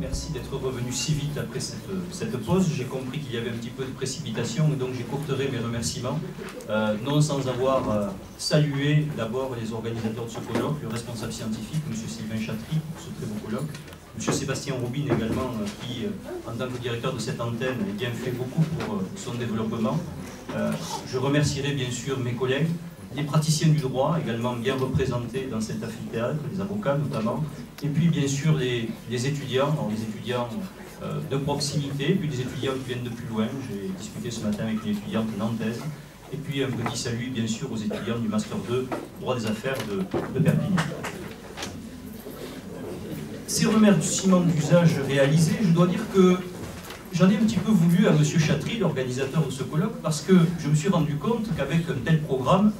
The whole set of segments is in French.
Merci d'être revenu si vite après cette pause. J'ai compris qu'il y avait un petit peu de précipitation et donc j'écourterai mes remerciements, non sans avoir salué d'abord les organisateurs de ce colloque, le responsable scientifique, M. Sylvain Chatry, pour ce très beau colloque, M. Sébastien Robin également, qui, en tant que directeur de cette antenne, a bien fait beaucoup pour son développement. Je remercierai bien sûr mes collègues, les praticiens du droit, également bien représentés dans cet amphithéâtre, les avocats notamment, et puis bien sûr les étudiants, alors les étudiants de proximité, puis les étudiants qui viennent de plus loin. J'ai discuté ce matin avec une étudiante nantaise, et puis un petit salut bien sûr aux étudiants du Master 2, droit des affaires de Perpignan. Ces remerciements d'usage réalisés, je dois dire que j'en ai un petit peu voulu à M. Chatry, l'organisateur de ce colloque, parce que je me suis rendu compte qu'avec un tel programme,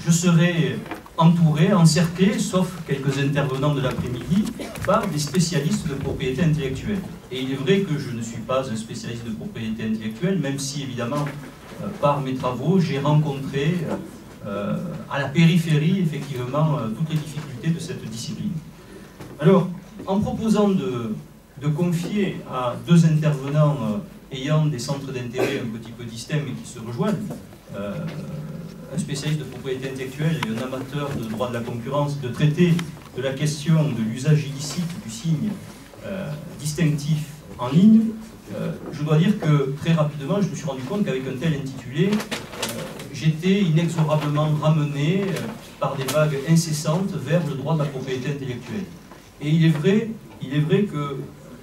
je serai entouré, encerclé, sauf quelques intervenants de l'après-midi, par des spécialistes de propriété intellectuelle. Et il est vrai que je ne suis pas un spécialiste de propriété intellectuelle, même si évidemment, par mes travaux, j'ai rencontré à la périphérie, effectivement, toutes les difficultés de cette discipline. Alors, en proposant de confier à deux intervenants ayant des centres d'intérêt un petit peu distincts mais qui se rejoignent, un spécialiste de propriété intellectuelle et un amateur de droit de la concurrence, de traiter de la question de l'usage illicite du signe distinctif en ligne, je dois dire que très rapidement, je me suis rendu compte qu'avec un tel intitulé, j'étais inexorablement ramené par des vagues incessantes vers le droit de la propriété intellectuelle. Et il est vrai que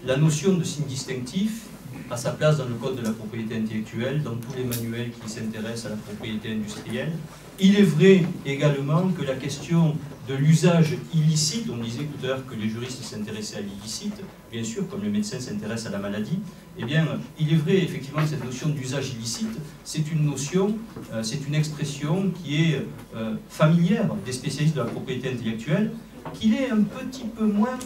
la notion de signe distinctif a sa place dans le code de la propriété intellectuelle, dans tous les manuels qui s'intéressent à la propriété industrielle. Il est vrai également que la question de l'usage illicite, on disait tout à l'heure que les juristes s'intéressaient à l'illicite, bien sûr, comme les médecins s'intéressent à la maladie, eh bien, il est vrai effectivement que cette notion d'usage illicite, c'est une notion, c'est une expression qui est familière des spécialistes de la propriété intellectuelle, qu'il est un petit peu moins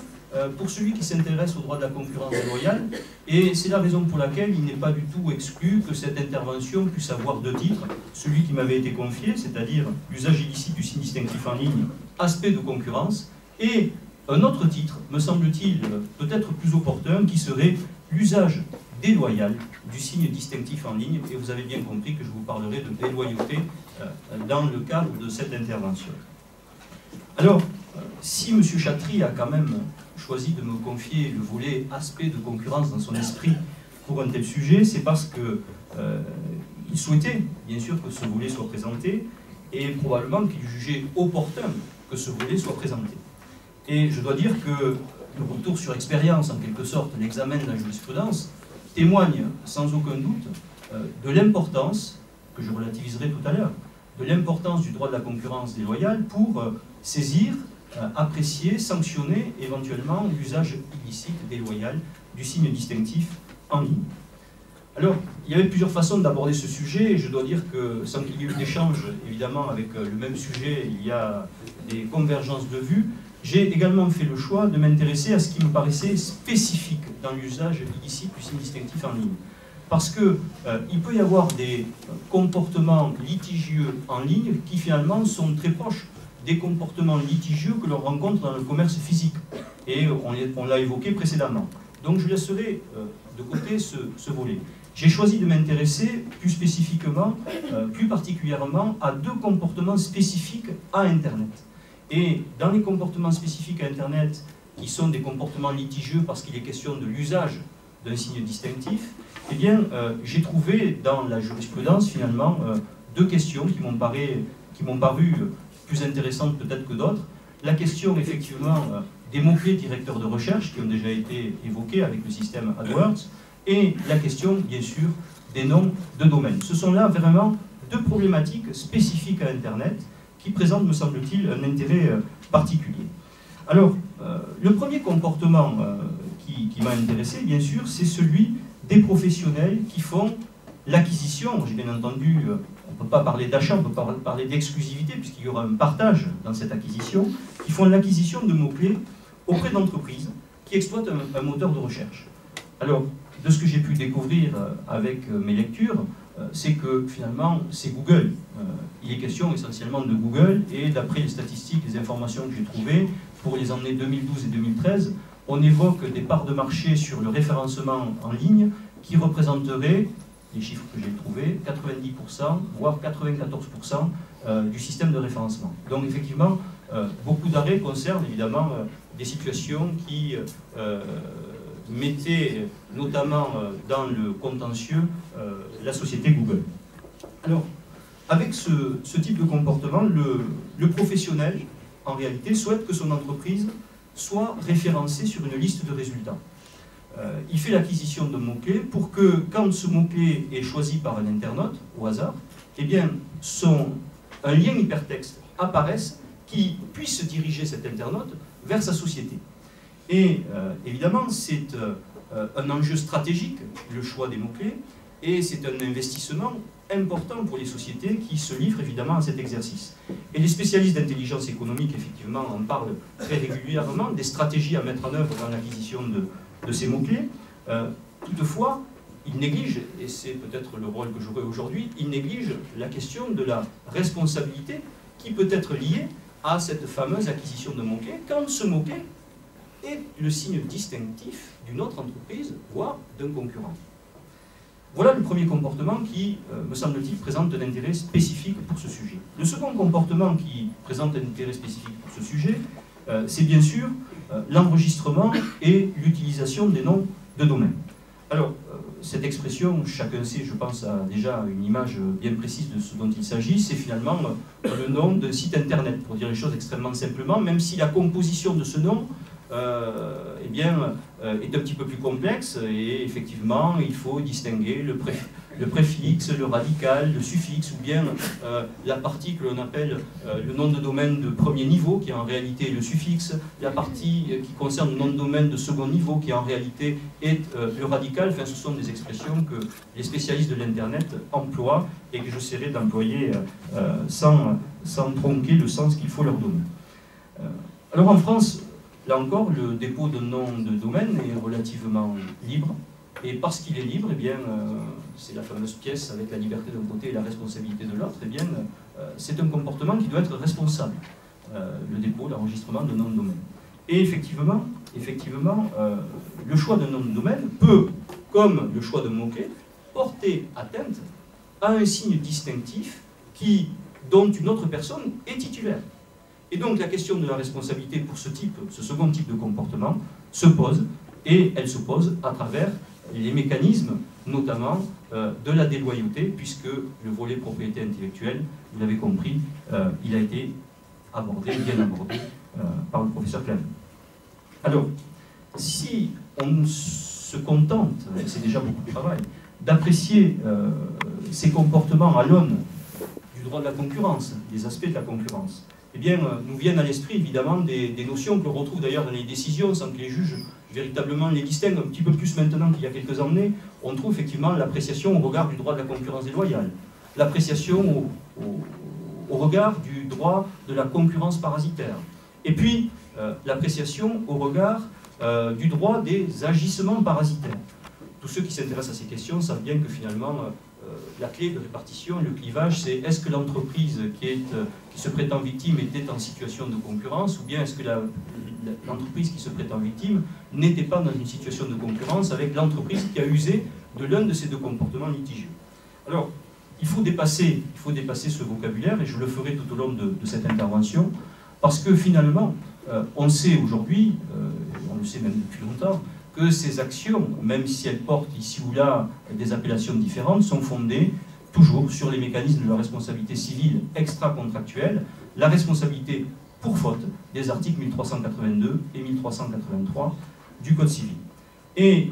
pour celui qui s'intéresse au droit de la concurrence déloyale, et c'est la raison pour laquelle il n'est pas du tout exclu que cette intervention puisse avoir deux titres, celui qui m'avait été confié, c'est-à-dire l'usage illicite du signe distinctif en ligne, aspect de concurrence, et un autre titre, me semble-t-il peut-être plus opportun, qui serait l'usage déloyal du signe distinctif en ligne, et vous avez bien compris que je vous parlerai de déloyauté dans le cadre de cette intervention. Alors, si M. Chatry a quand même choisi de me confier le volet aspect de concurrence dans son esprit pour un tel sujet, c'est parce qu'il souhaitait, bien sûr, que ce volet soit présenté, et probablement qu'il jugeait opportun que ce volet soit présenté. Et je dois dire que le retour sur expérience, en quelque sorte, l'examen de la jurisprudence, témoigne sans aucun doute de l'importance, que je relativiserai tout à l'heure, de l'importance du droit de la concurrence déloyale pour saisir, apprécier, sanctionner éventuellement l'usage illicite, déloyal du signe distinctif en ligne. Alors, il y avait plusieurs façons d'aborder ce sujet, et je dois dire que, sans qu'il y ait eu d'échange, évidemment, avec le même sujet, il y a des convergences de vues. J'ai également fait le choix de m'intéresser à ce qui me paraissait spécifique dans l'usage illicite du signe distinctif en ligne. Parce qu'il peut y avoir des comportements litigieux en ligne qui finalement sont très proches des comportements litigieux que l'on rencontre dans le commerce physique. Et on l'a évoqué précédemment. Donc je laisserai de côté ce volet. J'ai choisi de m'intéresser plus spécifiquement, plus particulièrement, à deux comportements spécifiques à Internet. Et dans les comportements spécifiques à Internet, qui sont des comportements litigieux parce qu'il est question de l'usage d'un signe distinctif, eh bien, j'ai trouvé dans la jurisprudence, finalement, deux questions qui m'ont paru plus intéressantes peut-être que d'autres. La question, effectivement, des mots-clés directeurs de recherche, qui ont déjà été évoqués avec le système AdWords, et la question, bien sûr, des noms de domaine. Ce sont là vraiment deux problématiques spécifiques à Internet qui présentent, me semble-t-il, un intérêt particulier. Alors, le premier comportement qui m'a intéressé, bien sûr, c'est celui des professionnels qui font l'acquisition. J'ai bien entendu, on ne peut pas parler d'achat, on ne peut pas parler d'exclusivité, puisqu'il y aura un partage dans cette acquisition, qui font l'acquisition de mots-clés auprès d'entreprises qui exploitent un moteur de recherche. Alors, de ce que j'ai pu découvrir avec mes lectures, c'est que finalement, c'est Google. Il est question essentiellement de Google, et d'après les statistiques, les informations que j'ai trouvées, pour les années 2012 et 2013, on évoque des parts de marché sur le référencement en ligne qui représenteraient, les chiffres que j'ai trouvés, 90%, voire 94% du système de référencement. Donc effectivement, beaucoup d'arrêts concernent évidemment des situations qui mettaient notamment dans le contentieux la société Google. Alors, avec ce type de comportement, le professionnel, en réalité, souhaite que son entreprise soit référencée sur une liste de résultats. Il fait l'acquisition d'un mot-clé pour que, quand ce mot-clé est choisi par un internaute, au hasard, eh bien, un lien hypertexte apparaisse qui puisse diriger cet internaute vers sa société. Et évidemment, c'est un enjeu stratégique, le choix des mots-clés, et c'est un investissement important pour les sociétés qui se livrent évidemment à cet exercice. Et les spécialistes d'intelligence économique, effectivement, en parlent très régulièrement, des stratégies à mettre en œuvre dans l'acquisition de ces mots-clés. Toutefois, ils négligent, et c'est peut-être le rôle que j'aurai aujourd'hui, ils négligent la question de la responsabilité qui peut être liée à cette fameuse acquisition de mots-clés, quand ce mot-clé est le signe distinctif d'une autre entreprise, voire d'un concurrent. Voilà le premier comportement qui, me semble-t-il, présente un intérêt spécifique pour ce sujet. Le second comportement qui présente un intérêt spécifique pour ce sujet, c'est bien sûr l'enregistrement et l'utilisation des noms de domaine. Alors, cette expression, chacun sait, je pense, a déjà une image bien précise de ce dont il s'agit, c'est finalement le nom d'un site internet, pour dire les choses extrêmement simplement, même si la composition de ce nom eh bien, est un petit peu plus complexe, et effectivement, il faut distinguer le préfixe, le radical, le suffixe, ou bien la partie que l'on appelle le nom de domaine de premier niveau, qui en réalité est le suffixe, la partie qui concerne le nom de domaine de second niveau, qui en réalité est le radical. Enfin, ce sont des expressions que les spécialistes de l'Internet emploient et que j'essaierai d'employer sans tronquer le sens qu'il faut leur donner. Alors en France, là encore, le dépôt d'un nom de domaine est relativement libre, et parce qu'il est libre, eh bien, c'est la fameuse pièce avec la liberté d'un côté et la responsabilité de l'autre, eh bien, c'est un comportement qui doit être responsable, le dépôt, l'enregistrement d'un nom de domaine. Et effectivement, le choix d'un nom de domaine peut, comme le choix d'un mot-clé, porter atteinte à un signe distinctif dont une autre personne est titulaire. Et donc la question de la responsabilité pour ce second type de comportement se pose, et elle se pose à travers les mécanismes, notamment de la déloyauté, puisque le volet propriété intellectuelle, vous l'avez compris, il a été bien abordé par le professeur Clavel. Alors, si on se contente, et c'est déjà beaucoup de travail, d'apprécier ces comportements à l'aune du droit de la concurrence, des aspects de la concurrence, eh bien, nous viennent à l'esprit évidemment des notions que l'on retrouve d'ailleurs dans les décisions, sans que les juges véritablement les distinguent un petit peu plus maintenant qu'il y a quelques années. On trouve effectivement l'appréciation au regard du droit de la concurrence déloyale, l'appréciation au regard du droit de la concurrence parasitaire, et puis l'appréciation au regard du droit des agissements parasitaires. Tous ceux qui s'intéressent à ces questions savent bien que finalement, la clé de répartition, le clivage, c'est est-ce que l'entreprise qui se prétend victime était en situation de concurrence, ou bien est-ce que l'entreprise qui se prétend victime n'était pas dans une situation de concurrence avec l'entreprise qui a usé de l'un de ces deux comportements litigieux. Alors, il faut dépasser ce vocabulaire, et je le ferai tout au long de cette intervention, parce que finalement, on sait aujourd'hui, on le sait même depuis longtemps, que ces actions, même si elles portent ici ou là des appellations différentes, sont fondées toujours sur les mécanismes de la responsabilité civile extra-contractuelle, la responsabilité pour faute des articles 1382 et 1383 du Code civil. Et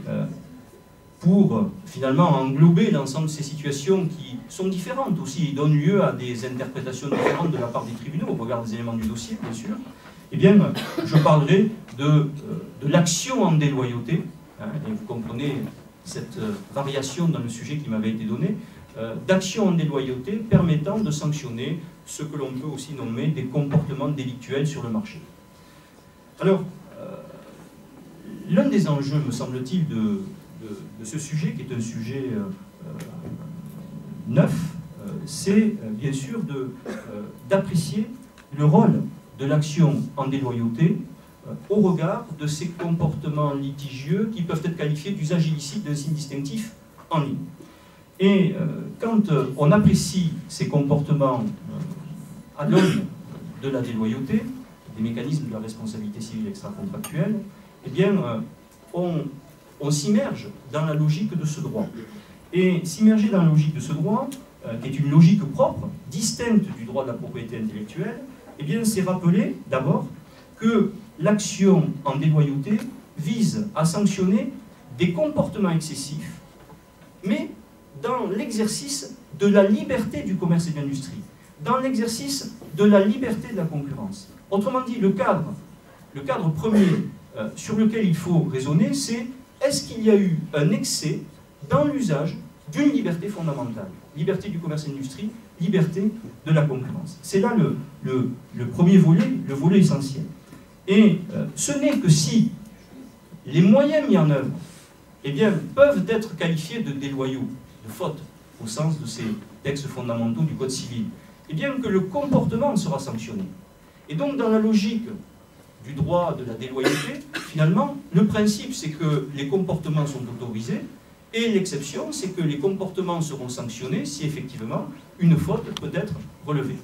pour finalement englober l'ensemble de ces situations qui sont différentes aussi, et donnent lieu à des interprétations différentes de la part des tribunaux au regard des éléments du dossier, bien sûr, eh bien, je parlerai de l'action en déloyauté, hein, et vous comprenez cette variation dans le sujet qui m'avait été donné, d'action en déloyauté permettant de sanctionner ce que l'on peut aussi nommer des comportements délictuels sur le marché. Alors, l'un des enjeux, me semble-t-il, de ce sujet, qui est un sujet neuf, c'est bien sûr d'apprécier le rôle de l'action en déloyauté au regard de ces comportements litigieux qui peuvent être qualifiés d'usage illicite d'un signe distinctif en ligne. Et quand on apprécie ces comportements à l'aune de la déloyauté, des mécanismes de la responsabilité civile extra-contractuelle, eh bien, on s'immerge dans la logique de ce droit. Et s'immerger dans la logique de ce droit, qui est une logique propre, distincte du droit de la propriété intellectuelle, eh bien, c'est rappeler d'abord que l'action en déloyauté vise à sanctionner des comportements excessifs, mais dans l'exercice de la liberté du commerce et de l'industrie, dans l'exercice de la liberté de la concurrence. Autrement dit, le cadre premier sur lequel il faut raisonner, c'est est-ce qu'il y a eu un excès dans l'usage d'une liberté fondamentale, liberté du commerce et de l'industrie, liberté de la concurrence. C'est là le premier volet, le volet essentiel. Et ce n'est que si les moyens mis en œuvre eh bien, peuvent être qualifiés de déloyaux, de fautes, au sens de ces textes fondamentaux du Code civil, eh bien que le comportement sera sanctionné. Et donc, dans la logique du droit de la déloyauté, finalement, le principe, c'est que les comportements sont autorisés, et l'exception, c'est que les comportements seront sanctionnés si, effectivement, une faute peut être relevée.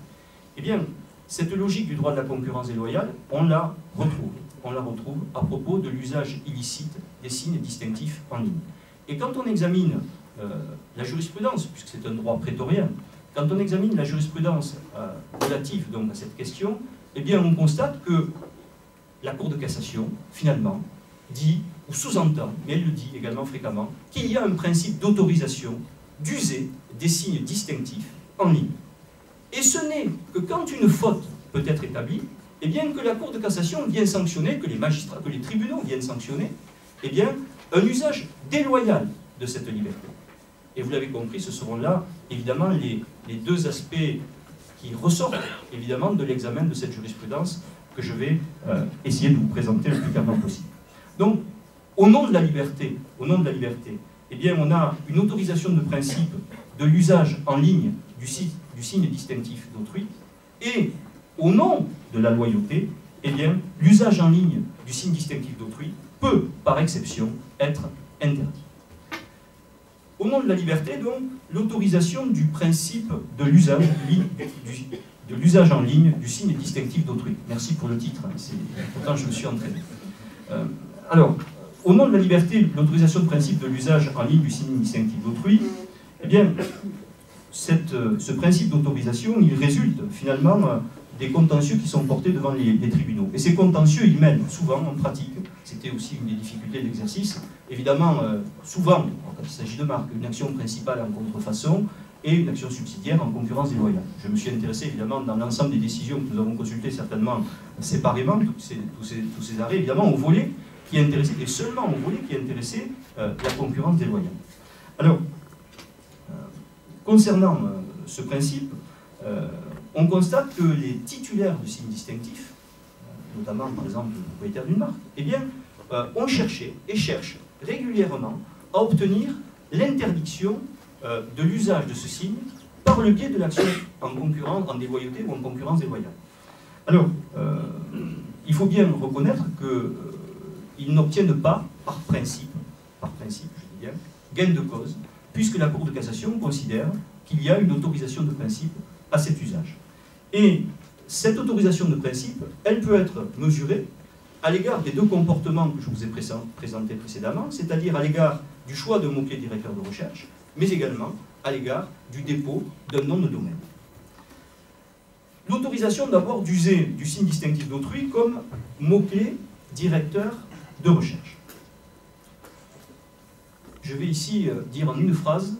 Eh bien, cette logique du droit de la concurrence déloyale, on la retrouve. On la retrouve à propos de l'usage illicite des signes distinctifs en ligne. Et quand on examine la jurisprudence, puisque c'est un droit prétorien, quand on examine la jurisprudence relative donc, à cette question, eh bien, on constate que la Cour de cassation, finalement, dit, ou sous-entend, mais elle le dit également fréquemment, qu'il y a un principe d'autorisation d'user des signes distinctifs en ligne. Et ce n'est que quand une faute peut être établie, eh bien que la Cour de cassation vient sanctionner, que les magistrats, que les tribunaux viennent sanctionner, eh bien, un usage déloyal de cette liberté. Et vous l'avez compris, ce seront là, évidemment, les deux aspects qui ressortent, évidemment, de l'examen de cette jurisprudence que je vais essayer de vous présenter le plus clairement possible. Donc, au nom de la liberté, eh bien, on a une autorisation de principe de l'usage en ligne du signe distinctif d'autrui, et au nom de la loyauté, eh bien, l'usage en ligne du signe distinctif d'autrui peut, par exception, être interdit. Au nom de la liberté, donc, l'autorisation du principe de l'usage en ligne du signe distinctif d'autrui. Merci pour le titre, hein, pourtant je me suis entraîné. Alors, au nom de la liberté, l'autorisation de principe de l'usage en ligne du signe distinctif d'autrui, eh bien, ce principe d'autorisation, il résulte finalement des contentieux qui sont portés devant les tribunaux. Et ces contentieux, ils mènent souvent en pratique, c'était aussi une des difficultés de l'exercice, évidemment, souvent, quand il s'agit de marque, une action principale en contrefaçon et une action subsidiaire en concurrence déloyale. Je me suis intéressé évidemment dans l'ensemble des décisions que nous avons consultées certainement séparément, tous ces arrêts, évidemment, au volet qui intéressait, et seulement au volet qui intéressait la concurrence déloyale. Alors, concernant ce principe, on constate que les titulaires de signes distinctifs, notamment par exemple le propriétaire d'une marque, eh bien, ont cherché et cherchent régulièrement à obtenir l'interdiction de l'usage de ce signe par le biais de l'action en concurrence, en déloyauté ou en concurrence déloyale. Alors, il faut bien reconnaître qu'ils n'obtiennent pas, par principe, je dis bien, gain de cause, puisque la Cour de cassation considère qu'il y a une autorisation de principe à cet usage. Et cette autorisation de principe, elle peut être mesurée à l'égard des deux comportements que je vous ai présentés précédemment, c'est-à-dire à l'égard du choix d'un mot-clé directeur de recherche, mais également à l'égard du dépôt d'un nom de domaine. L'autorisation d'abord d'user du signe distinctif d'autrui comme mot-clé directeur de recherche. Je vais ici dire en une phrase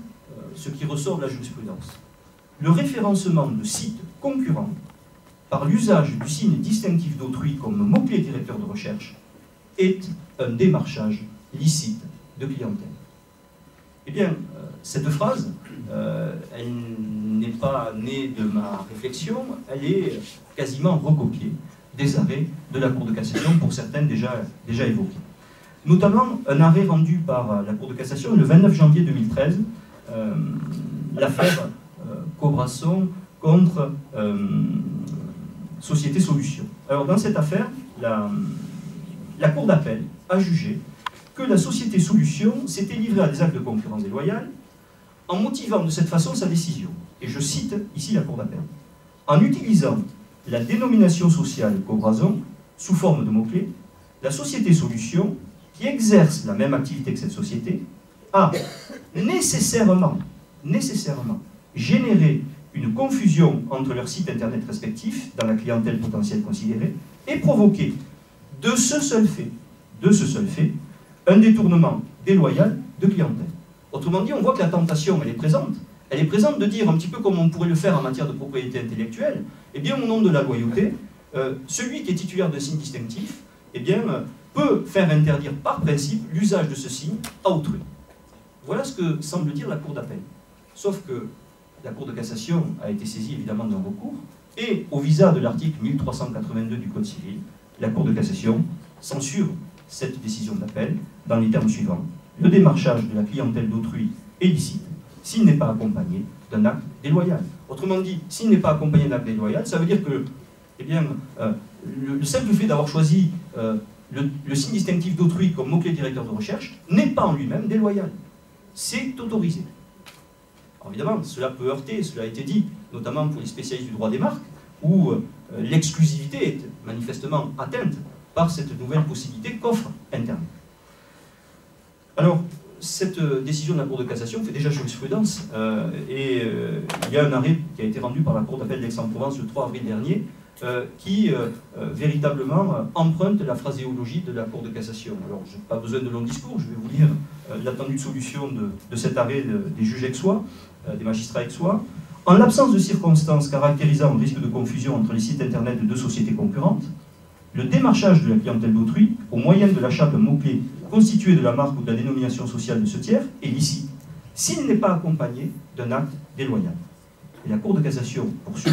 ce qui ressort de la jurisprudence. Le référencement de sites concurrents par l'usage du signe distinctif d'autrui comme mot-clé directeur de recherche est un démarchage licite de clientèle. Eh bien, cette phrase, elle n'est pas née de ma réflexion, elle est quasiment recopiée des arrêts de la Cour de cassation, pour certaines déjà évoqués. Notamment un arrêt rendu par la Cour de cassation le 29 janvier 2013, l'affaire Cobrasson contre Société Solutions. Alors dans cette affaire, la Cour d'appel a jugé que la société Solutions s'était livrée à des actes de concurrence déloyale en motivant de cette façon sa décision. Et je cite ici la Cour d'appel. En utilisant la dénomination sociale Cobrazon sous forme de mots-clés, la société Solutions, qui exerce la même activité que cette société, a nécessairement généré une confusion entre leurs sites internet respectifs dans la clientèle potentielle considérée et provoqué de ce seul fait, un détournement déloyal de clientèle. Autrement dit, on voit que la tentation, elle est présente. Elle est présente de dire, un petit peu comme on pourrait le faire en matière de propriété intellectuelle, eh bien, au nom de la loyauté, celui qui est titulaire d'un signe distinctif, eh bien, peut faire interdire par principe l'usage de ce signe à autrui. Voilà ce que semble dire la Cour d'appel. Sauf que la Cour de cassation a été saisie évidemment d'un recours, et au visa de l'article 1382 du Code civil, la Cour de cassation censure cette décision d'appel dans les termes suivants. Le démarchage de la clientèle d'autrui est licite s'il n'est pas accompagné d'un acte déloyal. Autrement dit, s'il n'est pas accompagné d'un acte déloyal, ça veut dire que eh bien, le simple fait d'avoir choisi le signe distinctif d'autrui comme mot-clé directeur de recherche n'est pas en lui-même déloyal. C'est autorisé. Alors évidemment, cela peut heurter, cela a été dit, notamment pour les spécialistes du droit des marques, où l'exclusivité est manifestement atteinte par cette nouvelle possibilité qu'offre Internet. Alors, cette décision de la Cour de cassation fait déjà jurisprudence, et il y a un arrêt qui a été rendu par la Cour d'appel d'Aix-en-Provence le 3 avril dernier, qui véritablement emprunte la phraséologie de la Cour de cassation. Alors, je n'ai pas besoin de long discours, je vais vous lire l'attendue solution de cet arrêt des juges aixois, des magistrats aixois. En l'absence de circonstances caractérisant le risque de confusion entre les sites internet de deux sociétés concurrentes, le démarchage de la clientèle d'autrui, au moyen de l'achat d'un mot-clé constitué de la marque ou de la dénomination sociale de ce tiers, est licite, s'il n'est pas accompagné d'un acte déloyal. Et la Cour de cassation poursuit,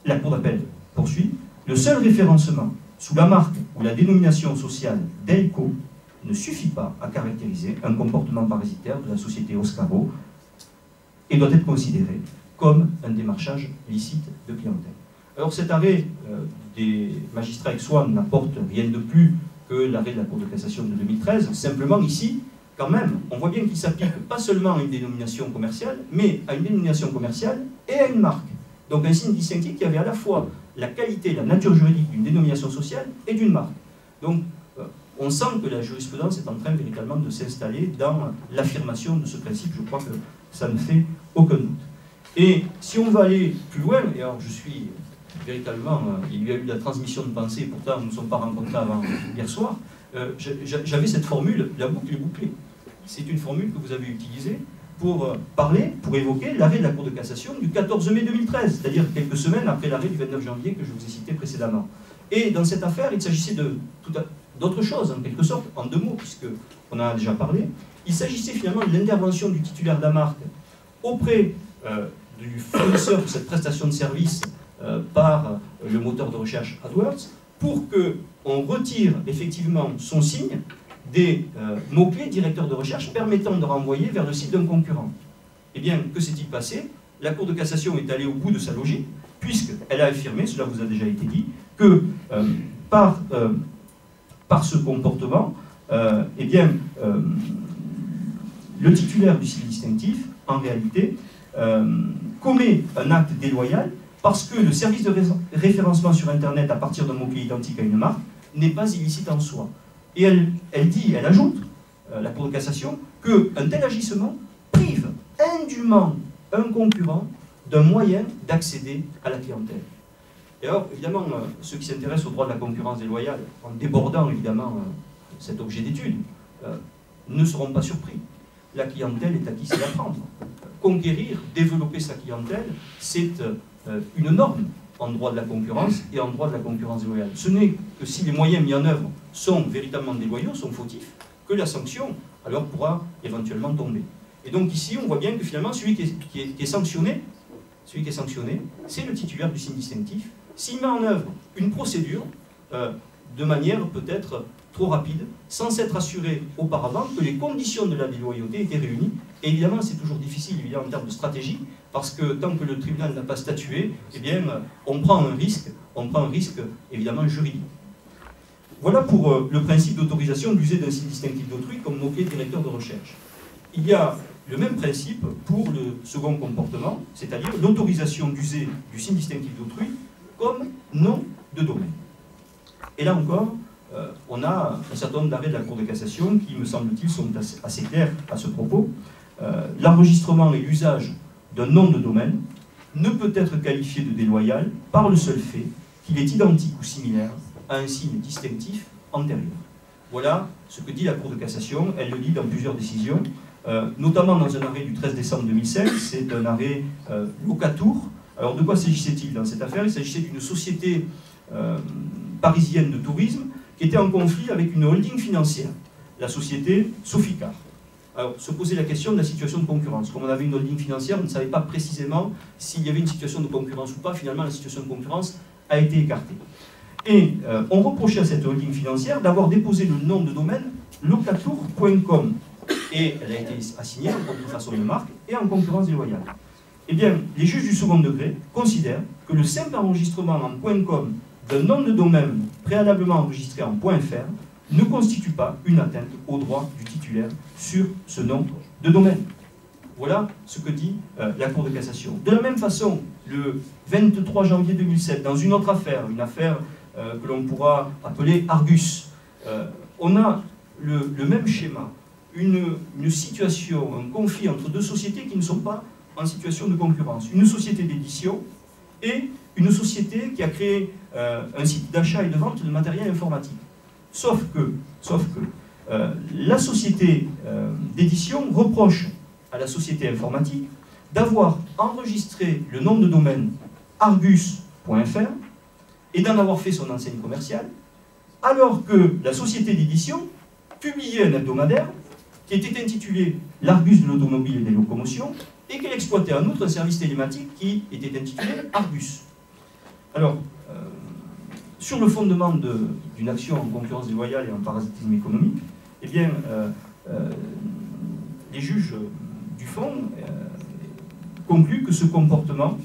la Cour d'appel poursuit, le seul référencement sous la marque ou la dénomination sociale d'Elco ne suffit pas à caractériser un comportement parasitaire de la société Oscaro et doit être considéré comme un démarchage licite de clientèle. Alors cet arrêt des magistrats aixois n'apporte rien de plus que l'arrêt de la Cour de cassation de 2013. Simplement ici, quand même, on voit bien qu'il s'applique pas seulement à une dénomination commerciale, mais à une dénomination commerciale et à une marque. Donc un signe distinctif qui avait à la fois la qualité, la nature juridique d'une dénomination sociale et d'une marque. Donc on sent que la jurisprudence est en train véritablement de s'installer dans l'affirmation de ce principe. Je crois que ça ne fait aucun doute. Et si on va aller plus loin, et alors je suis véritablement, il y a eu la transmission de pensée, pourtant nous ne nous sommes pas rencontrés avant hier soir, j'avais cette formule, la boucle est bouclée. C'est une formule que vous avez utilisée pour parler, pour évoquer l'arrêt de la Cour de cassation du 14 mai 2013, c'est-à-dire quelques semaines après l'arrêt du 29 janvier que je vous ai cité précédemment. Et dans cette affaire, il s'agissait d'autre chose, en quelque sorte, en deux mots, puisqu'on en a déjà parlé. Il s'agissait finalement de l'intervention du titulaire de la marque auprès du fournisseur de cette prestation de service par le moteur de recherche AdWords, pour qu'on retire effectivement son signe des mots-clés directeurs de recherche permettant de renvoyer vers le site d'un concurrent. Eh bien, que s'est-il passé? La Cour de cassation est allée au bout de sa logique, puisqu'elle a affirmé, cela vous a déjà été dit, que par ce comportement, eh bien, le titulaire du signe distinctif, en réalité, commet un acte déloyal parce que le service de référencement sur Internet à partir d'un mot-clé identique à une marque n'est pas illicite en soi. Et elle ajoute, la Cour de cassation, qu'un tel agissement prive indûment un concurrent d'un moyen d'accéder à la clientèle. Et alors, évidemment, ceux qui s'intéressent au droit de la concurrence déloyale, en débordant évidemment cet objet d'étude, ne seront pas surpris. La clientèle est à qui c'est la prendre. Conquérir, développer sa clientèle, c'est une norme en droit de la concurrence et en droit de la concurrence déloyale. Ce n'est que si les moyens mis en œuvre sont véritablement déloyaux, sont fautifs, que la sanction alors pourra éventuellement tomber. Et donc ici, on voit bien que finalement, celui qui est sanctionné, c'est le titulaire du signe distinctif, s'il met en œuvre une procédure de manière peut-être trop rapide, sans s'être assuré auparavant que les conditions de la déloyauté étaient réunies. Et évidemment, c'est toujours difficile évidemment, en termes de stratégie, parce que tant que le tribunal n'a pas statué, eh bien, on prend un risque évidemment juridique. Voilà pour le principe d'autorisation d'user d'un signe distinctif d'autrui comme mot-clé directeur de recherche. Il y a le même principe pour le second comportement, c'est-à-dire l'autorisation d'user du signe distinctif d'autrui comme nom de domaine. Et là encore, on a un certain nombre d'arrêts de la Cour de cassation qui, me semble-t-il, sont assez clairs à ce propos. L'enregistrement et l'usage d'un nom de domaine ne peut être qualifié de déloyal par le seul fait qu'il est identique ou similaire à un signe distinctif antérieur. Voilà ce que dit la Cour de cassation. Elle le dit dans plusieurs décisions, notamment dans un arrêt du 13 décembre 2016. C'est un arrêt Locatour. Alors de quoi s'agissait-il dans cette affaire? Il s'agissait d'une société parisienne de tourisme qui était en conflit avec une holding financière, la société Soficar. Alors, se posait la question de la situation de concurrence. Comme on avait une holding financière, on ne savait pas précisément s'il y avait une situation de concurrence ou pas. Finalement, la situation de concurrence a été écartée. Et on reprochait à cette holding financière d'avoir déposé le nom de domaine locatour.com. Et elle a été assignée en contrefaçon de marque et en concurrence déloyale. Eh bien, les juges du second degré considèrent que le simple enregistrement en .com d'un nom de domaine préalablement enregistré en .fr ne constitue pas une atteinte au droit du titulaire sur ce nom de domaine. Voilà ce que dit la Cour de cassation. De la même façon, le 23 janvier 2007, dans une autre affaire, une affaire que l'on pourra appeler Argus, on a le même schéma, une situation, un conflit entre deux sociétés qui ne sont pas en situation de concurrence. Une société d'édition et une société qui a créé un site d'achat et de vente de matériel informatique. Sauf que la société d'édition reproche à la société informatique d'avoir enregistré le nom de domaine argus.fr et d'en avoir fait son enseigne commerciale, alors que la société d'édition publiait un hebdomadaire qui était intitulé l'Argus de l'automobile et des locomotions et qu'elle exploitait en outre un service télématique qui était intitulé Argus. Alors, sur le fondement d'une action en concurrence déloyale et en parasitisme économique, eh bien, les juges du fond concluent que ce comportement,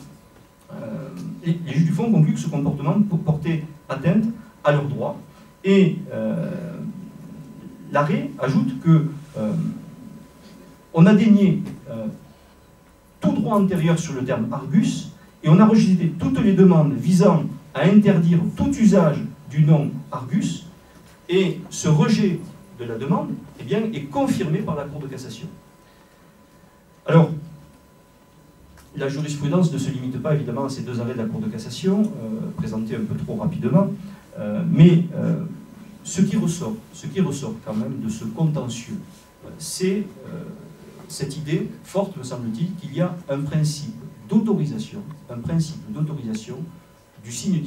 portait atteinte à leurs droits. Et l'arrêt ajoute que on a dénié tout droit antérieur sur le terme Argus et on a rejeté toutes les demandes visant à interdire tout usage du nom Argus, et ce rejet de la demande eh bien, est confirmé par la Cour de cassation. Alors, la jurisprudence ne se limite pas évidemment à ces deux arrêts de la Cour de cassation, présentés un peu trop rapidement, mais ce qui ressort quand même de ce contentieux, c'est cette idée forte, me semble-t-il, qu'il y a un principe d'autorisation du signe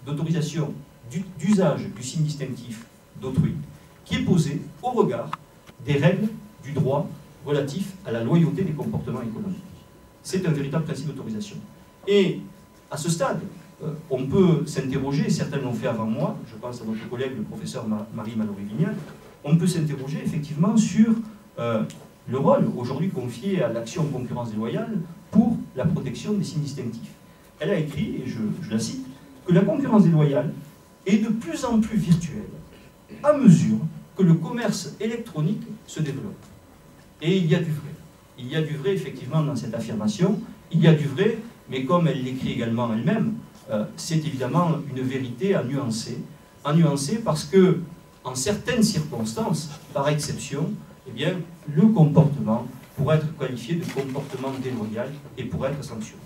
d'autorisation d'usage du signe distinctif d'autrui, qui est posé au regard des règles du droit relatif à la loyauté des comportements économiques. C'est un véritable principe d'autorisation. Et à ce stade, on peut s'interroger, et certains l'ont fait avant moi, je pense à notre collègue le professeur Marie Mallory-Vignal, on peut s'interroger effectivement sur le rôle aujourd'hui confié à l'action en concurrence déloyale pour la protection des signes distinctifs. Elle a écrit, et je la cite, que la concurrence déloyale est de plus en plus virtuelle à mesure que le commerce électronique se développe. Et il y a du vrai. Il y a du vrai effectivement dans cette affirmation, il y a du vrai, mais comme elle l'écrit également elle-même, c'est évidemment une vérité à nuancer parce que, en certaines circonstances, par exception, eh bien, le comportement pourrait être qualifié de comportement déloyal et pourrait être sanctionné.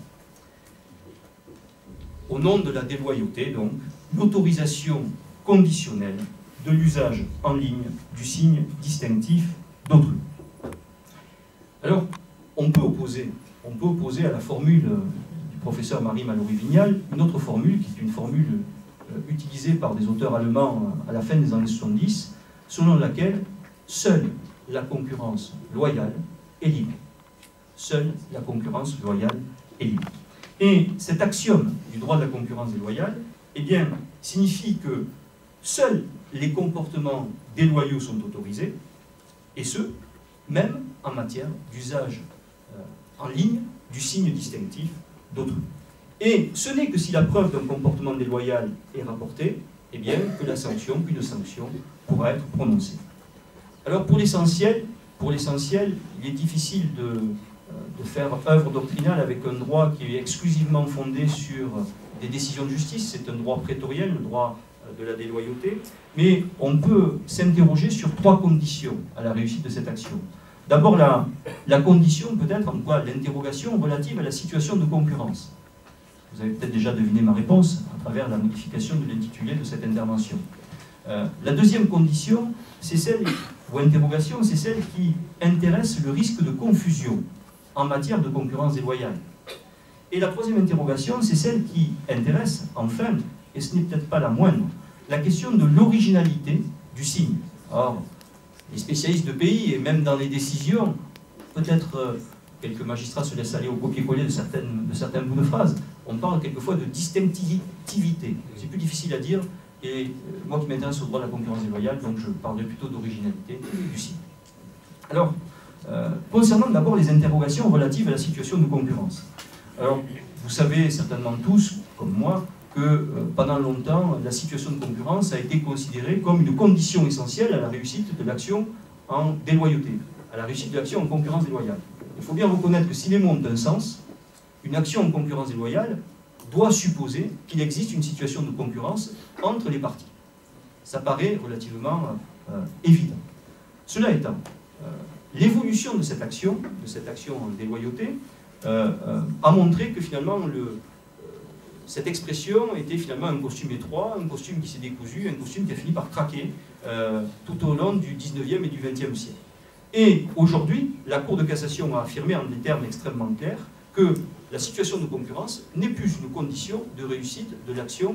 Au nom de la déloyauté, donc, l'autorisation conditionnelle de l'usage en ligne du signe distinctif d'autrui. Alors, on peut opposer à la formule du professeur Marie Mallory-Vignal une autre formule, qui est une formule utilisée par des auteurs allemands à la fin des années 70, selon laquelle seule la concurrence loyale est libre. Seule la concurrence loyale est libre. Et cet axiome du droit de la concurrence déloyale, eh bien, signifie que seuls les comportements déloyaux sont autorisés, et ce, même en matière d'usage en ligne du signe distinctif d'autrui. Et ce n'est que si la preuve d'un comportement déloyal est rapportée eh bien, qu'une sanction pourra être prononcée. Alors pour l'essentiel, il est difficile de faire œuvre doctrinale avec un droit qui est exclusivement fondé sur des décisions de justice. C'est un droit prétoriel, le droit de la déloyauté, mais on peut s'interroger sur 3 conditions à la réussite de cette action. D'abord, la condition peut-être, en quoi l'interrogation relative à la situation de concurrence. Vous avez peut-être déjà deviné ma réponse à travers la modification de l'intitulé de cette intervention. La deuxième condition, c'est celle, ou interrogation, c'est celle qui intéresse le risque de confusion en matière de concurrence déloyale. Et la troisième interrogation, c'est celle qui intéresse, enfin, et ce n'est peut-être pas la moindre, la question de l'originalité du signe. Or, les spécialistes de pays, et même dans les décisions, peut-être quelques magistrats se laissent aller au copier-coller de certains bouts de phrases, on parle quelquefois de distinctivité. C'est plus difficile à dire, et moi qui m'intéresse au droit de la concurrence déloyale, donc je parlerai plutôt d'originalité du signe. Alors, concernant d'abord les interrogations relatives à la situation de concurrence. Alors, vous savez certainement tous, comme moi, que pendant longtemps, la situation de concurrence a été considérée comme une condition essentielle à la réussite de l'action en déloyauté, à la réussite de l'action en concurrence déloyale. Il faut bien reconnaître que si les mots ont un sens, une action en concurrence déloyale doit supposer qu'il existe une situation de concurrence entre les parties. Ça paraît relativement évident. Cela étant, l'évolution de cette action en déloyauté, a montré que finalement cette expression était finalement un costume étroit, un costume qui s'est décousu, un costume qui a fini par craquer tout au long du 19e et du 20e siècle. Et aujourd'hui, la Cour de cassation a affirmé en des termes extrêmement clairs que la situation de concurrence n'est plus une condition de réussite de l'action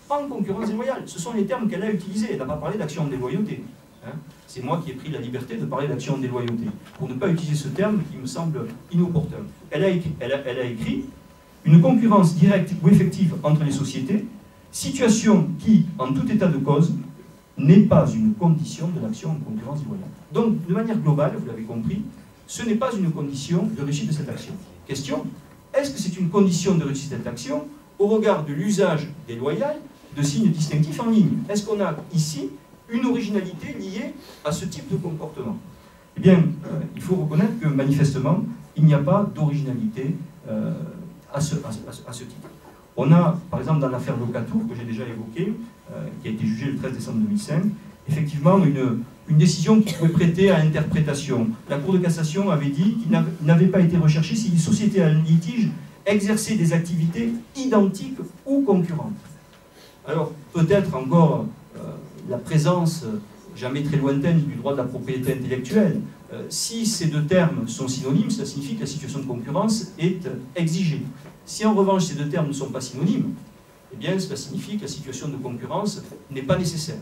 en concurrence déloyale. Ce sont les termes qu'elle a utilisés. Elle n'a pas parlé d'action en déloyauté. C'est moi qui ai pris la liberté de parler d'action en déloyauté, pour ne pas utiliser ce terme qui me semble inopportun. Elle a écrit une concurrence directe ou effective entre les sociétés, situation qui, en tout état de cause, n'est pas une condition de l'action en concurrence déloyale. Donc, de manière globale, vous l'avez compris, ce n'est pas une condition de réussite de cette action. Question, est-ce que c'est une condition de réussite de cette action au regard de l'usage déloyal de signes distinctifs en ligne? Est-ce qu'on a ici une originalité liée à ce type de comportement? Eh bien, il faut reconnaître que manifestement, il n'y a pas d'originalité à ce titre. On a, par exemple, dans l'affaire Locatour, que j'ai déjà évoquée, qui a été jugée le 13 décembre 2005, effectivement une décision qui pouvait prêter à interprétation. La Cour de cassation avait dit qu'il n'avait pas été recherché si les sociétés à litige exerçaient des activités identiques ou concurrentes. Alors, peut-être encore la présence jamais très lointaine du droit de la propriété intellectuelle. Si ces deux termes sont synonymes, cela signifie que la situation de concurrence est exigée. Si en revanche ces deux termes ne sont pas synonymes, eh bien cela signifie que la situation de concurrence n'est pas nécessaire.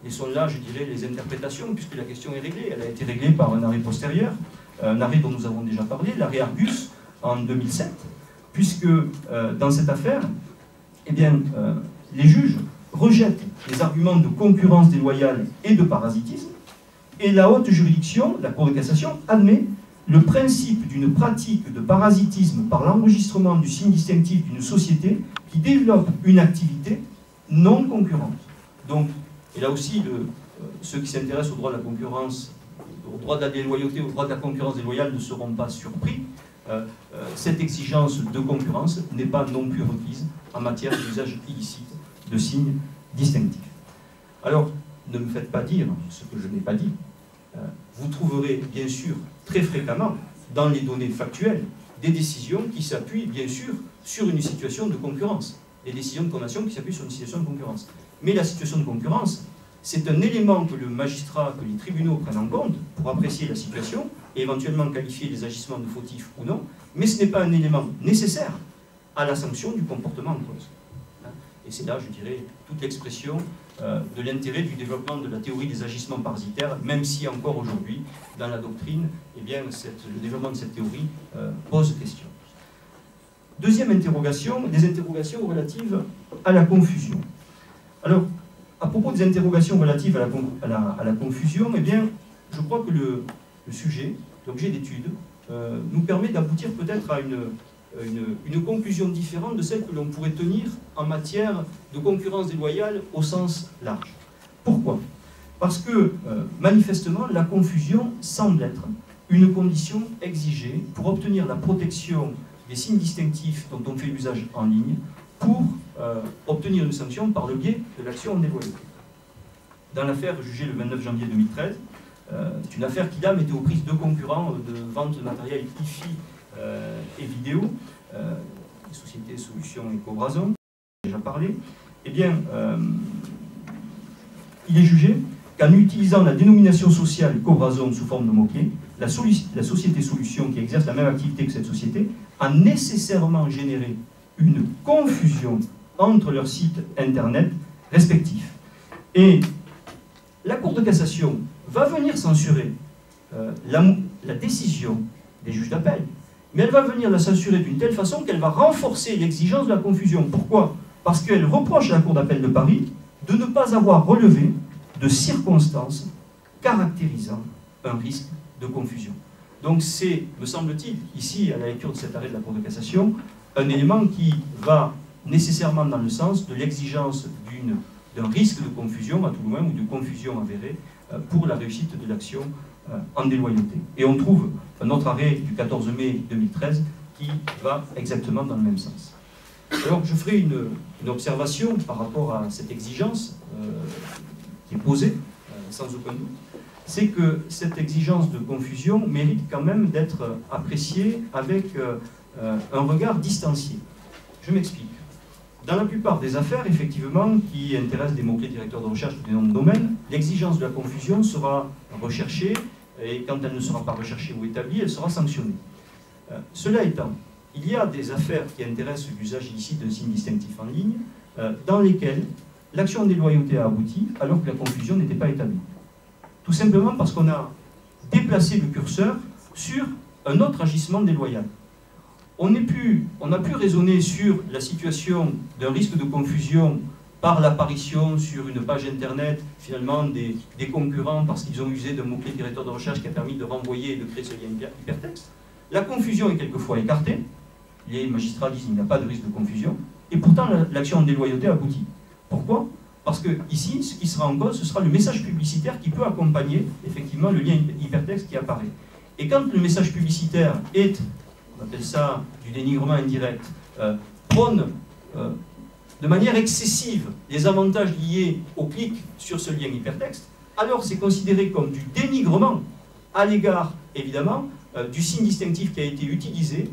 Laissons là, je dirais, les interprétations, puisque la question est réglée. Elle a été réglée par un arrêt postérieur, un arrêt dont nous avons déjà parlé, l'arrêt Argus, en 2007, puisque dans cette affaire, eh bien, les juges rejettent les arguments de concurrence déloyale et de parasitisme, et la haute juridiction, la Cour de cassation, admet le principe d'une pratique de parasitisme par l'enregistrement du signe distinctif d'une société qui développe une activité non concurrente. Donc, et là aussi, ceux qui s'intéressent au droit de la concurrence, au droit de la déloyauté, au droit de la concurrence déloyale ne seront pas surpris. Cette exigence de concurrence n'est pas non plus requise en matière d'usage illicite de signes distinctifs. Alors, ne me faites pas dire ce que je n'ai pas dit. Vous trouverez bien sûr très fréquemment dans les données factuelles des décisions qui s'appuient bien sûr sur une situation de concurrence, des décisions de condamnation qui s'appuient sur une situation de concurrence. Mais la situation de concurrence, c'est un élément que le magistrat, que les tribunaux prennent en compte pour apprécier la situation et éventuellement qualifier les agissements de fautifs ou non, mais ce n'est pas un élément nécessaire à la sanction du comportement en cause. Et c'est là, je dirais, toute l'expression de l'intérêt du développement de la théorie des agissements parasitaires, même si encore aujourd'hui, dans la doctrine, eh bien, le développement de cette théorie pose question. Deuxième interrogation, des interrogations relatives à la confusion. Alors, à propos des interrogations relatives à la confusion, eh bien, je crois que le sujet, l'objet d'étude, nous permet d'aboutir peut-être à une conclusion différente de celle que l'on pourrait tenir en matière de concurrence déloyale au sens large. Pourquoi? Parce que, manifestement, la confusion semble être une condition exigée pour obtenir la protection des signes distinctifs dont on fait usage en ligne pour obtenir une sanction par le biais de l'action en déloyauté. Dans l'affaire jugée le 29 janvier 2013, c'est une affaire qui là mettait aux prises deux concurrents de vente de matériel hi-fi et vidéo, les sociétés Solutions et Cobrazon, déjà parlé. Eh bien, il est jugé qu'en utilisant la dénomination sociale Cobrazon sous forme de mot-clé, la société Solutions, qui exerce la même activité que cette société, a nécessairement généré une confusion entre leurs sites internet respectifs. Et la Cour de cassation va venir censurer la décision des juges d'appel, mais elle va venir la censurer d'une telle façon qu'elle va renforcer l'exigence de la confusion. Pourquoi? Parce qu'elle reproche à la Cour d'appel de Paris de ne pas avoir relevé de circonstances caractérisant un risque de confusion. Donc c'est, me semble-t-il, ici, à la lecture de cet arrêt de la Cour de cassation, un élément qui va nécessairement dans le sens de l'exigence d'un risque de confusion, à tout le moins, ou de confusion avérée, pour la réussite de l'action en déloyauté. Et on trouve un autre arrêt du 14 mai 2013 qui va exactement dans le même sens. Alors je ferai une observation par rapport à cette exigence qui est posée, sans aucun doute, c'est que cette exigence de confusion mérite quand même d'être appréciée avec un regard distancié. Je m'explique. Dans la plupart des affaires, effectivement, qui intéressent des mots-clés directeurs de recherche ou des noms de domaine, l'exigence de la confusion sera recherchée, et quand elle ne sera pas recherchée ou établie, elle sera sanctionnée. Cela étant, il y a des affaires qui intéressent l'usage illicite d'un signe distinctif en ligne, dans lesquelles l'action en déloyauté a abouti, alors que la confusion n'était pas établie. Tout simplement parce qu'on a déplacé le curseur sur un autre agissement déloyal. On n'a plus raisonner sur la situation d'un risque de confusion par l'apparition sur une page internet, finalement, des concurrents parce qu'ils ont usé d'un mot-clé directeur de recherche qui a permis de renvoyer et de créer ce lien hypertexte. La confusion est quelquefois écartée. Les magistrats disent qu'il n'y a pas de risque de confusion. Et pourtant, l'action en déloyauté aboutit. Pourquoi? Parce que ici, ce qui sera en cause, ce sera le message publicitaire qui peut accompagner, effectivement, le lien hypertexte qui apparaît. Et quand le message publicitaire est, on appelle ça du dénigrement indirect, prône de manière excessive les avantages liés au clic sur ce lien hypertexte, alors c'est considéré comme du dénigrement à l'égard, évidemment, du signe distinctif qui a été utilisé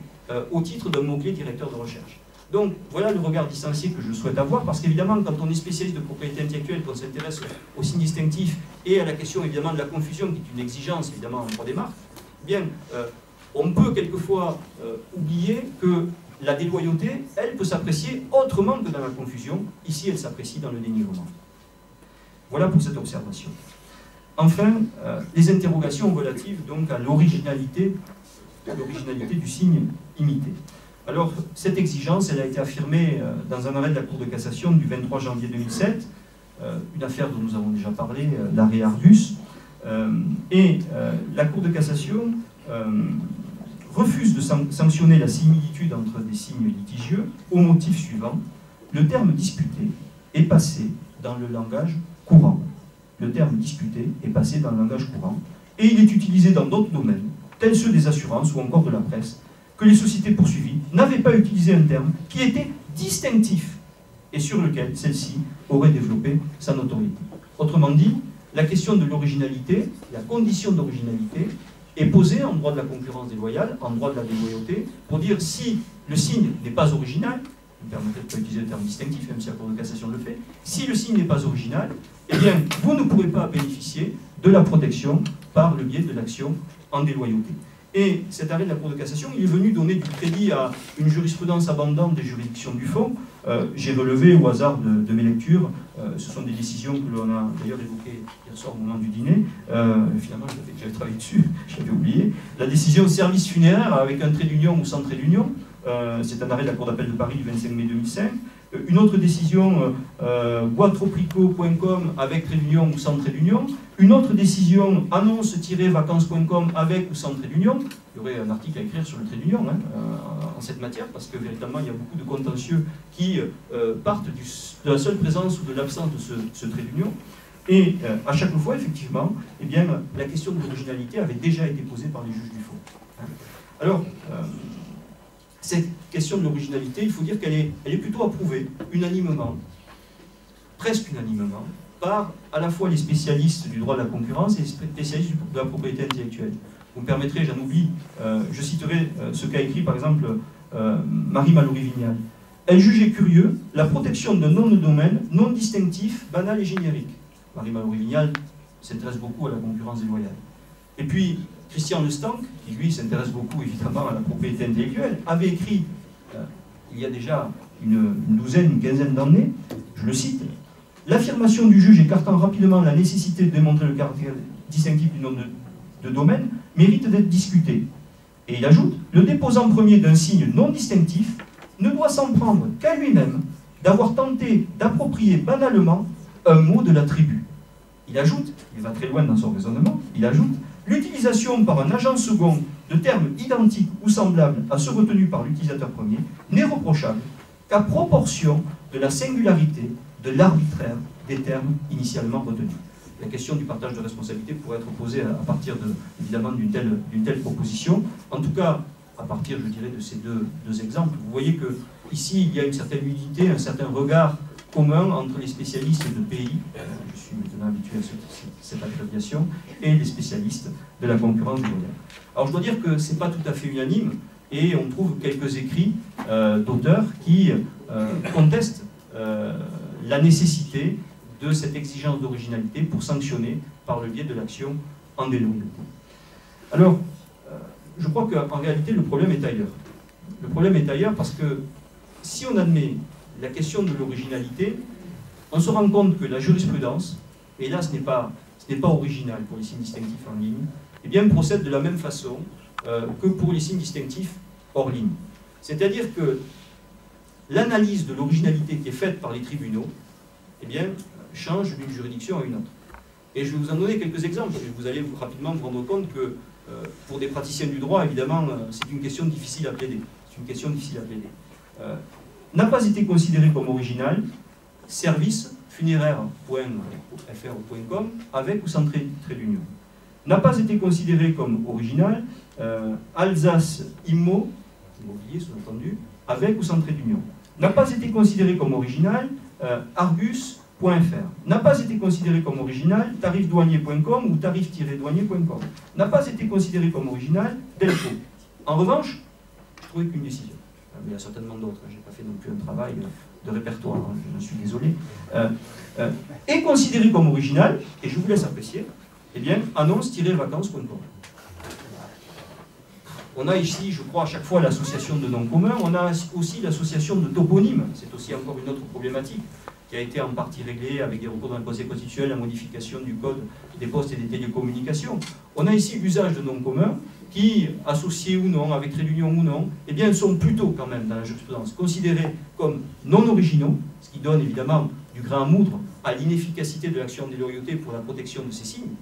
au titre d'un mot-clé directeur de recherche. Donc voilà le regard distancié que je souhaite avoir, parce qu'évidemment, quand on est spécialiste de propriété intellectuelle, qu'on s'intéresse au signe distinctif et à la question évidemment de la confusion, qui est une exigence évidemment en droit des marques, eh bien, on peut quelquefois oublier que la déloyauté, elle peut s'apprécier autrement que dans la confusion. Ici, elle s'apprécie dans le dénigrement. Voilà pour cette observation. Enfin, les interrogations relatives donc à l'originalité du signe imité. Alors, cette exigence, elle a été affirmée dans un arrêt de la Cour de cassation du 23 janvier 2007, une affaire dont nous avons déjà parlé, l'arrêt Ardus, et la Cour de cassation refuse de sanctionner la similitude entre des signes litigieux au motif suivant: le terme disputé est passé dans le langage courant. Le terme disputé est passé dans le langage courant, et il est utilisé dans d'autres domaines, tels ceux des assurances ou encore de la presse, que les sociétés poursuivies n'avaient pas utilisé un terme qui était distinctif et sur lequel celle-ci aurait développé sa notoriété. Autrement dit, la question de l'originalité, la condition d'originalité, est posée en droit de la concurrence déloyale, en droit de la déloyauté, pour dire si le signe n'est pas original, je me permettrai de ne pas utiliser le terme distinctif, même si la Cour de cassation le fait, si le signe n'est pas original, eh bien, vous ne pourrez pas bénéficier de la protection par le biais de l'action en déloyauté. Et cet arrêt de la Cour de cassation, il est venu donner du crédit à une jurisprudence abondante des juridictions du fond. J'ai relevé au hasard de mes lectures, ce sont des décisions que l'on a d'ailleurs évoquées hier soir au moment du dîner. Finalement, j'avais travaillé dessus, j'avais oublié. La décision service funéraire avec un trait d'union ou sans trait d'union, c'est un arrêt de la Cour d'appel de Paris du 25 mai 2005. Une autre décision, boîtetropico.com avec trait d'union ou sans trait d'union. Une autre décision, annonce-vacances.com avec ou sans trait d'union. Il y aurait un article à écrire sur le trait d'union en cette matière, parce que véritablement il y a beaucoup de contentieux qui partent de la seule présence ou de l'absence de ce trait d'union. Et à chaque fois, effectivement, eh bien, la question de l'originalité avait déjà été posée par les juges du fond. Alors, cette question de l'originalité, il faut dire qu'elle est plutôt approuvée unanimement, presque unanimement, par à la fois les spécialistes du droit de la concurrence et les spécialistes de la propriété intellectuelle. Vous me permettrez, j'en oublie, je citerai ce qu'a écrit par exemple Marie Mallory-Vignal. Elle jugeait curieux la protection d'un nom de domaine non distinctif, banal et générique. Marie Mallory-Vignal s'intéresse beaucoup à la concurrence déloyale. Et puis, Christian Lestanc, qui lui s'intéresse beaucoup évidemment à la propriété intellectuelle, avait écrit, il y a déjà une douzaine, une quinzaine d'années, je le cite, « L'affirmation du juge écartant rapidement la nécessité de démontrer le caractère distinctif du nom de domaine mérite d'être discutée. » Et il ajoute, « Le déposant premier d'un signe non distinctif ne doit s'en prendre qu'à lui-même d'avoir tenté d'approprier banalement un mot de la tribu. » Il ajoute, il va très loin dans son raisonnement, il ajoute, l'utilisation par un agent second de termes identiques ou semblables à ceux retenus par l'utilisateur premier n'est reprochable qu'à proportion de la singularité, de l'arbitraire des termes initialement retenus. La question du partage de responsabilité pourrait être posée à partir évidemment d'une telle proposition. En tout cas, à partir, je dirais, de ces deux exemples, vous voyez que ici il y a une certaine unité, un certain regard commun entre les spécialistes de pays, je suis maintenant habitué à cette abréviation, et les spécialistes de la concurrence déloyale. Alors je dois dire que ce n'est pas tout à fait unanime, et on trouve quelques écrits d'auteurs qui contestent la nécessité de cette exigence d'originalité pour sanctionner par le biais de l'action en déloyauté. Alors, je crois qu'en réalité, le problème est ailleurs. Le problème est ailleurs parce que si on admet la question de l'originalité, on se rend compte que la jurisprudence, et là ce n'est pas original pour les signes distinctifs en ligne, eh bien procède de la même façon que pour les signes distinctifs hors ligne. C'est-à-dire que l'analyse de l'originalité qui est faite par les tribunaux, eh bien, change d'une juridiction à une autre. Et je vais vous en donner quelques exemples, et vous allez rapidement vous rendre compte que pour des praticiens du droit, évidemment, c'est une question difficile à plaider. C'est une question difficile à plaider. N'a pas été considéré comme original, service funéraire.fr.com avec ou sans trait d'union. N'a pas été considéré comme original, Alsace Immo, immobilier sous-entendu, avec ou sans trait d'union. N'a pas été considéré comme original, Argus.fr. N'a pas été considéré comme original, tarifdouanier.com ou tarif-douanier.com. N'a pas été considéré comme original, Delco. En revanche, je trouvais qu'une décision. Mais il y a certainement d'autres, je n'ai pas fait non plus un travail de répertoire, hein, je suis désolé, est considéré comme original, et je vous laisse apprécier, eh bien, annonce-vacances.com. On a ici, je crois, à chaque fois l'association de noms communs, on a aussi l'association de toponymes, c'est aussi encore une autre problématique, qui a été en partie réglée avec des recours dans le Conseil constitutionnel, la modification du code des postes et des télécommunications. On a ici l'usage de noms communs, qui, associés ou non, avec trait d'union ou non, eh bien, sont plutôt quand même, dans la jurisprudence, considérés comme non originaux, ce qui donne évidemment du grain à moudre à l'inefficacité de l'action des loyautés pour la protection de ces signes.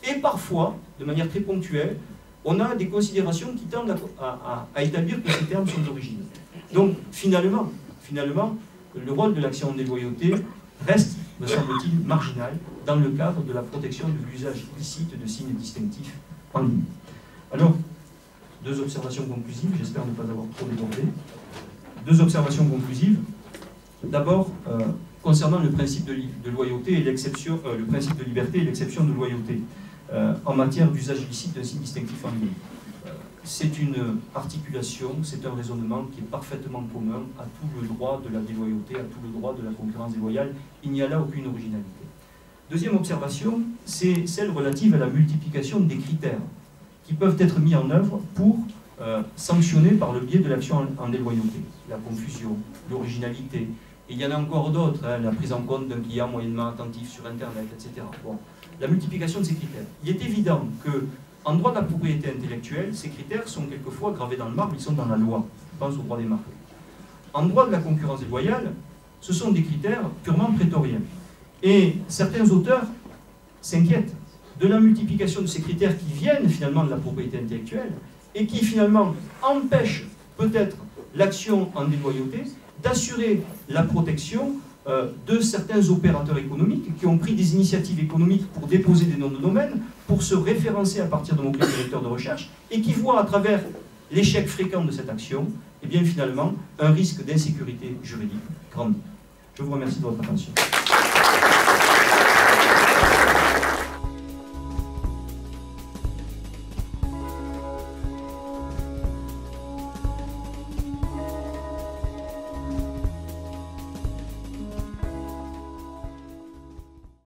Et parfois, de manière très ponctuelle, on a des considérations qui tendent à établir que ces termes sont originaux. Donc, finalement, le rôle de l'action en déloyauté reste, me semble-t-il, marginal dans le cadre de la protection de l'usage illicite de signes distinctifs en ligne. Alors, deux observations conclusives, j'espère ne pas avoir trop débordé. Deux observations conclusives. D'abord, concernant le principe de loyauté et l'exception, le principe de liberté et l'exception de loyauté en matière d'usage illicite d'un signe distinctif en ligne. C'est une articulation, c'est un raisonnement qui est parfaitement commun à tout le droit de la déloyauté, à tout le droit de la concurrence déloyale. Il n'y a là aucune originalité. Deuxième observation, c'est celle relative à la multiplication des critères qui peuvent être mis en œuvre pour sanctionner par le biais de l'action en déloyauté. La confusion, l'originalité, et il y en a encore d'autres, hein, la prise en compte d'un client moyennement attentif sur Internet, etc. Bon, la multiplication de ces critères. Il est évident qu'en droit de la propriété intellectuelle, ces critères sont quelquefois gravés dans le marbre, ils sont dans la loi. Je pense au droit des marques. En droit de la concurrence déloyale, ce sont des critères purement prétoriens. Et certains auteurs s'inquiètent de la multiplication de ces critères qui viennent finalement de la propriété intellectuelle et qui finalement empêchent peut-être l'action en déloyauté d'assurer la protection de certains opérateurs économiques qui ont pris des initiatives économiques pour déposer des noms de domaine, pour se référencer à partir de mots-clés directeurs de recherche, et qui voient à travers l'échec fréquent de cette action, et bien finalement, un risque d'insécurité juridique grandi. Je vous remercie de votre attention.